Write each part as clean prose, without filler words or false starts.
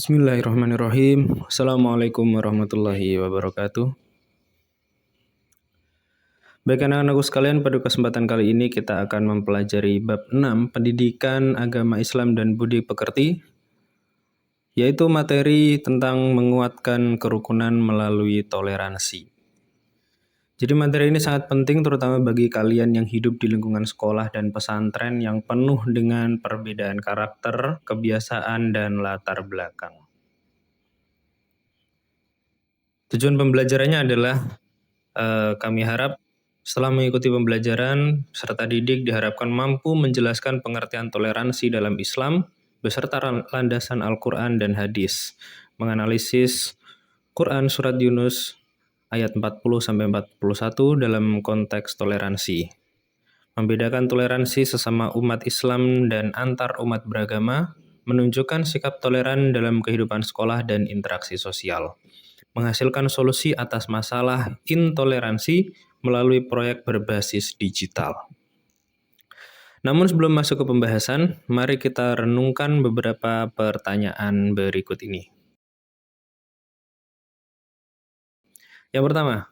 Bismillahirrahmanirrahim. Assalamualaikum warahmatullahi wabarakatuh. Baik anak-anakku sekalian, pada kesempatan kali ini kita akan mempelajari bab 6, Pendidikan Agama Islam dan Budi Pekerti, yaitu materi tentang menguatkan kerukunan melalui toleransi. Jadi materi ini sangat penting terutama bagi kalian yang hidup di lingkungan sekolah dan pesantren yang penuh dengan perbedaan karakter, kebiasaan, dan latar belakang. Tujuan pembelajarannya adalah kami harap setelah mengikuti pembelajaran, peserta didik diharapkan mampu menjelaskan pengertian toleransi dalam Islam beserta landasan Al-Quran dan hadis, menganalisis Quran Surat Yunus ayat 40-41 dalam konteks toleransi, membedakan toleransi sesama umat Islam dan antar umat beragama, menunjukkan sikap toleran dalam kehidupan sekolah dan interaksi sosial, menghasilkan solusi atas masalah intoleransi melalui proyek berbasis digital. Namun sebelum masuk ke pembahasan, mari kita renungkan beberapa pertanyaan berikut ini. Yang pertama,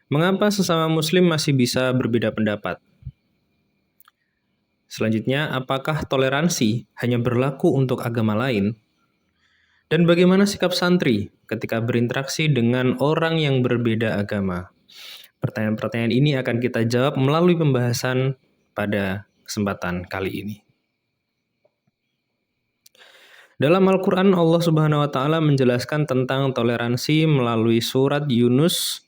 mengapa sesama muslim masih bisa berbeda pendapat? Selanjutnya, apakah toleransi hanya berlaku untuk agama lain? Dan bagaimana sikap santri ketika berinteraksi dengan orang yang berbeda agama? Pertanyaan-pertanyaan ini akan kita jawab melalui pembahasan pada kesempatan kali ini. Dalam Al-Quran, Allah Subhanahu wa Ta'ala menjelaskan tentang toleransi melalui surat Yunus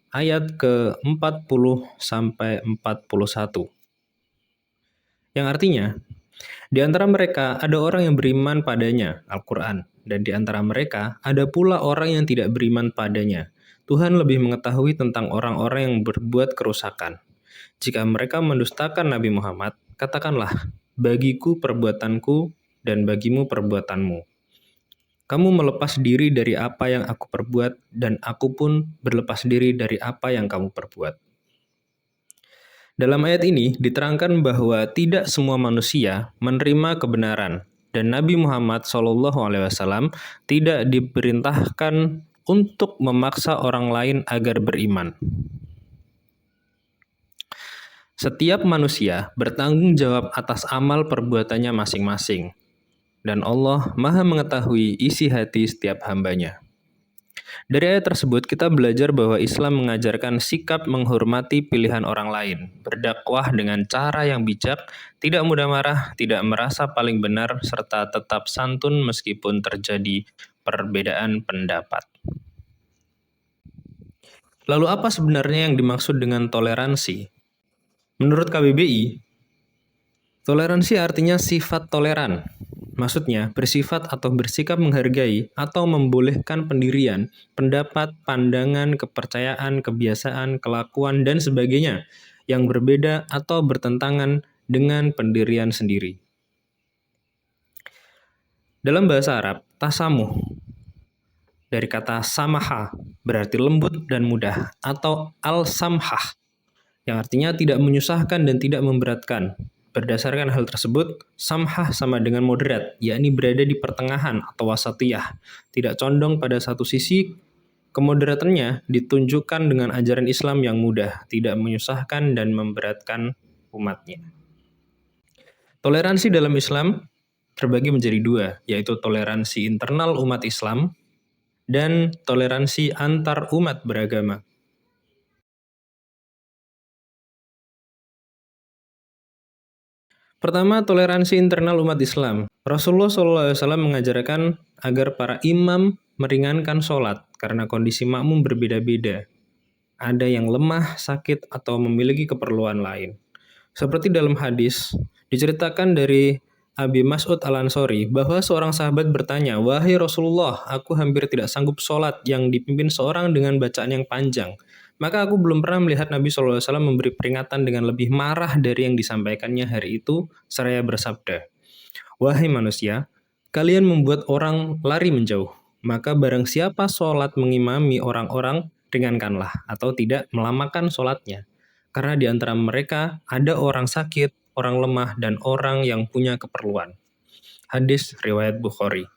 ayat ke-40-41. Yang artinya, di antara mereka ada orang yang beriman padanya, Al-Quran, dan di antara mereka ada pula orang yang tidak beriman padanya. Tuhan lebih mengetahui tentang orang-orang yang berbuat kerusakan. Jika mereka mendustakan Nabi Muhammad, katakanlah, bagiku perbuatanku dan bagimu perbuatanmu. Kamu melepas diri dari apa yang aku perbuat, dan aku pun berlepas diri dari apa yang kamu perbuat. Dalam ayat ini diterangkan bahwa tidak semua manusia menerima kebenaran, dan Nabi Muhammad SAW tidak diperintahkan untuk memaksa orang lain agar beriman. Setiap manusia bertanggung jawab atas amal perbuatannya masing-masing, dan Allah Maha mengetahui isi hati setiap hambanya. Dari ayat tersebut kita belajar bahwa Islam mengajarkan sikap menghormati pilihan orang lain, berdakwah dengan cara yang bijak, tidak mudah marah, tidak merasa paling benar, serta tetap santun meskipun terjadi perbedaan pendapat. Lalu apa sebenarnya yang dimaksud dengan toleransi? Menurut KBBI, toleransi artinya sifat toleran. Maksudnya, bersifat atau bersikap menghargai atau membolehkan pendirian, pendapat, pandangan, kepercayaan, kebiasaan, kelakuan, dan sebagainya yang berbeda atau bertentangan dengan pendirian sendiri. Dalam bahasa Arab, tasamuh dari kata samaha berarti lembut dan mudah, atau al-samhah yang artinya tidak menyusahkan dan tidak memberatkan. Berdasarkan hal tersebut, samhah sama dengan moderat, yakni berada di pertengahan atau wasatiyah, tidak condong pada satu sisi. Kemoderatannya ditunjukkan dengan ajaran Islam yang mudah, tidak menyusahkan dan memberatkan umatnya. Toleransi dalam Islam terbagi menjadi dua, yaitu toleransi internal umat Islam dan toleransi antar umat beragama. Pertama, toleransi internal umat Islam. Rasulullah SAW mengajarkan agar para imam meringankan sholat karena kondisi makmum berbeda-beda. Ada yang lemah, sakit, atau memiliki keperluan lain. Seperti dalam hadis, diceritakan dari Abi Mas'ud Al-Ansori bahwa seorang sahabat bertanya, "Wahai Rasulullah, aku hampir tidak sanggup sholat yang dipimpin seorang dengan bacaan yang panjang. Maka aku belum pernah melihat Nabi SAW memberi peringatan dengan lebih marah dari yang disampaikannya hari itu, seraya bersabda, 'Wahai manusia, kalian membuat orang lari menjauh. Maka barang siapa sholat mengimami orang-orang, ringankanlah atau tidak melamakan sholatnya. Karena di antara mereka ada orang sakit, orang lemah, dan orang yang punya keperluan.'" Hadis riwayat Bukhari.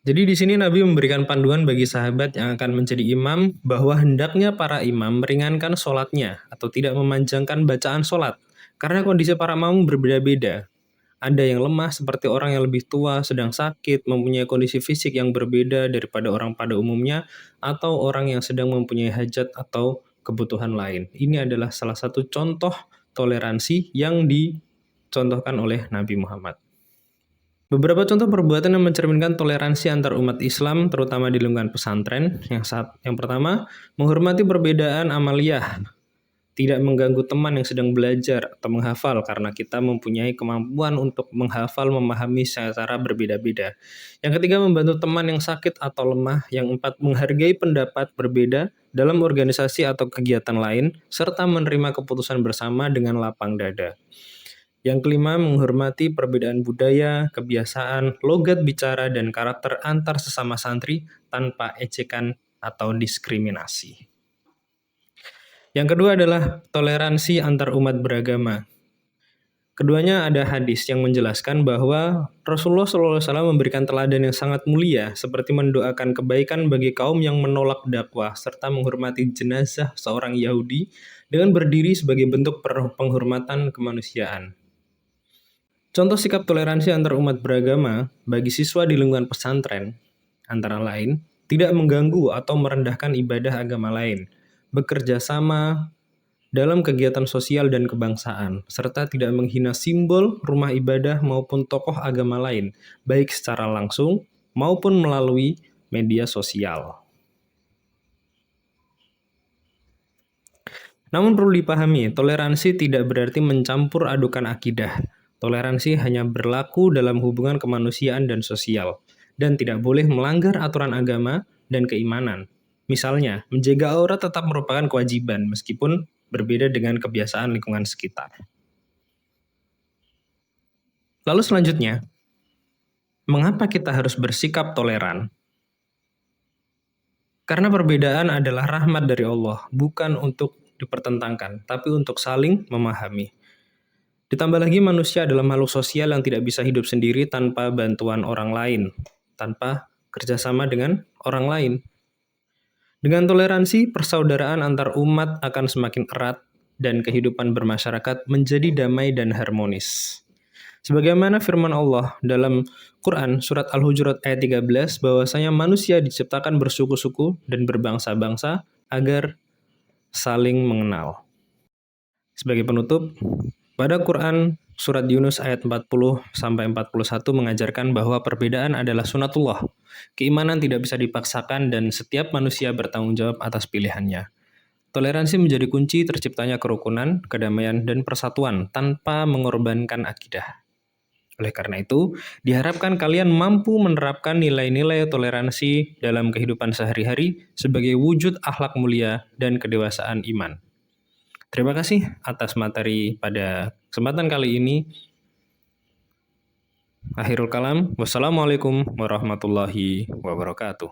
Jadi di sini Nabi memberikan panduan bagi sahabat yang akan menjadi imam bahwa hendaknya para imam meringankan sholatnya atau tidak memanjangkan bacaan sholat. Karena kondisi para makmum berbeda-beda. Ada yang lemah seperti orang yang lebih tua, sedang sakit, mempunyai kondisi fisik yang berbeda daripada orang pada umumnya, atau orang yang sedang mempunyai hajat atau kebutuhan lain. Ini adalah salah satu contoh toleransi yang dicontohkan oleh Nabi Muhammad. Beberapa contoh perbuatan yang mencerminkan toleransi antar umat Islam, terutama di lingkungan pesantren. Yang pertama, menghormati perbedaan amaliyah, tidak mengganggu teman yang sedang belajar atau menghafal karena kita mempunyai kemampuan untuk menghafal, memahami secara berbeda-beda. Yang ketiga, membantu teman yang sakit atau lemah. Yang empat, menghargai pendapat berbeda dalam organisasi atau kegiatan lain, serta menerima keputusan bersama dengan lapang dada. Yang kelima, menghormati perbedaan budaya, kebiasaan, logat bicara, dan karakter antar sesama santri tanpa ejekan atau diskriminasi. Yang kedua adalah toleransi antar umat beragama. Keduanya ada hadis yang menjelaskan bahwa Rasulullah SAW memberikan teladan yang sangat mulia, seperti mendoakan kebaikan bagi kaum yang menolak dakwah, serta menghormati jenazah seorang Yahudi dengan berdiri sebagai bentuk penghormatan kemanusiaan. Contoh sikap toleransi antar umat beragama bagi siswa di lingkungan pesantren, antara lain, tidak mengganggu atau merendahkan ibadah agama lain, bekerja sama dalam kegiatan sosial dan kebangsaan, serta tidak menghina simbol, rumah ibadah, maupun tokoh agama lain, baik secara langsung maupun melalui media sosial. Namun perlu dipahami, toleransi tidak berarti mencampur adukan akidah. Toleransi hanya berlaku dalam hubungan kemanusiaan dan sosial, dan tidak boleh melanggar aturan agama dan keimanan. Misalnya, menjaga aurat tetap merupakan kewajiban meskipun berbeda dengan kebiasaan lingkungan sekitar. Lalu selanjutnya, mengapa kita harus bersikap toleran? Karena perbedaan adalah rahmat dari Allah, bukan untuk dipertentangkan, tapi untuk saling memahami. Ditambah lagi manusia adalah makhluk sosial yang tidak bisa hidup sendiri tanpa bantuan orang lain, tanpa kerjasama dengan orang lain. Dengan toleransi, persaudaraan antar umat akan semakin erat dan kehidupan bermasyarakat menjadi damai dan harmonis. Sebagaimana firman Allah dalam Quran surat Al-Hujurat ayat 13 bahwasanya manusia diciptakan bersuku-suku dan berbangsa-bangsa agar saling mengenal. Sebagai penutup, pada Quran surat Yunus ayat 40-41 mengajarkan bahwa perbedaan adalah sunatullah. Keimanan tidak bisa dipaksakan dan setiap manusia bertanggung jawab atas pilihannya. Toleransi menjadi kunci terciptanya kerukunan, kedamaian, dan persatuan tanpa mengorbankan akidah. Oleh karena itu, diharapkan kalian mampu menerapkan nilai-nilai toleransi dalam kehidupan sehari-hari sebagai wujud akhlak mulia dan kedewasaan iman. Terima kasih atas materi pada kesempatan kali ini. Akhirul kalam, wassalamualaikum warahmatullahi wabarakatuh.